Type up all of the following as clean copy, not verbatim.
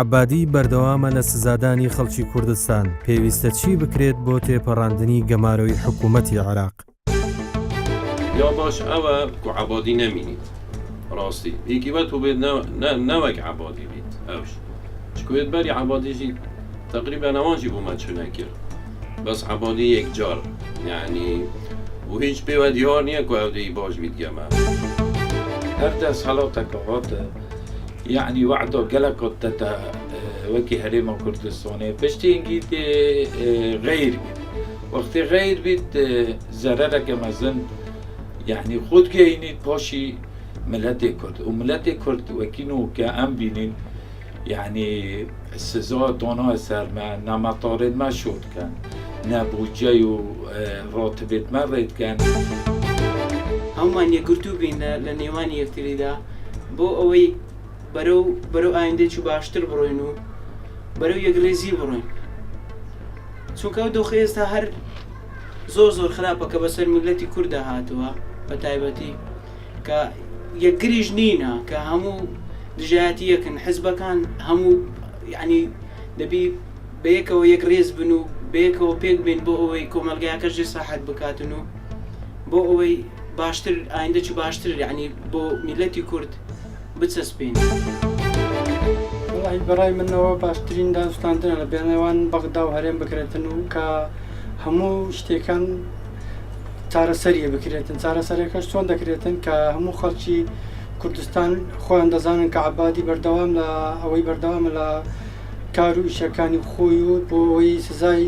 عەبادی بەردەوامە لە سزادانی خەڵکی کوردستان. پێویستە چی بکرێت بۆ تێپەڕاندنی گەمارۆی حکوومەتی عێراق؟ یا باش ئەوە کو عەبادی نەمینیت ڕاستی هیچی تو بێت نەوەک عەبادی بیت ئەوش چکوێت بەری عەبادیژی تقریبا ئەوانژی بوومە چ نەکرد بەس عەبادی یەکجار یعنی و هیچ پێوە دیار نییە کو ئەودەی باش بیت گەمە هەر دەست هەڵاتێکە هاتە یعنی وعدۆ گەلێکۆ دەتە وەکی هەرێمە کوردستانê پشتینگی تێ غەیر بیت وەختی غەیر بیت زەرەرەکە مەزن يعني خود گەینیت پاشی ملەتێ کورد و ملەتێ کورد وەکینۆ کە ئەم بینین يعني سزا دۆنای سەرمە نەمەتارێتمە شۆتکەن نەبوجەی و ڕاتبێتمە ڕێتکەن هەمومان یەکگرتوو بین لە نێوانی یەکتریدا بۆ ئەوەی بەرەو ئایندێکی باشتر بڕۆین و بەرەو یەکڕێزی بڕۆین چونکە ئەو دۆخە ئێستا هەر زۆر خراپەکە بەسەر میلەتی کووردە هاتووە بە تایبەتی کە یەکگریش نینە کە هەموو دژایەتی یەکن حیزبەکان هەموو یعنی دەبی بەیەکەوە یەک ڕێز بن و بەیەکەوە پێک بین بۆ ئەوەی کۆمەلگایەکەش جێساحەت بکاتن و بۆ ئەوەی باشتر ئایندەی باشتر یعنی بۆ میلەتی کورد بچەسپێن. وڵی بەڕای منەوە باشترین دانوستاندنە لە بێنەوەن بەغدا و هەرێم بکرێتن و کە هەموو شتێکان چارەسەریە بکرێتن چارەسەرەکەش چۆن دەکرێتن کە هەموو خەڵکی کوردستان خۆیان دەزانن کە عەبادی بەردەوام لە ئەوەی بەردەوامە لە کار و ئیشەکانی خۆی و بۆ ئەوەی سزای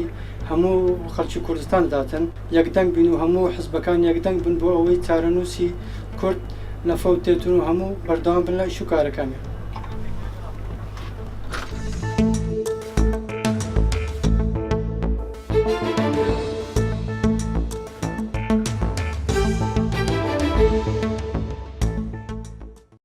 هەموو خەڵکی کوردستان داتن یەکدەنگ بین و هەموو حزبەکان یەکدەنگ بن بۆ ئەوەی چارەنووسی کورد نەفەوتێتن و هەموو بەردەوام بن لە ئیش و کارەکانی.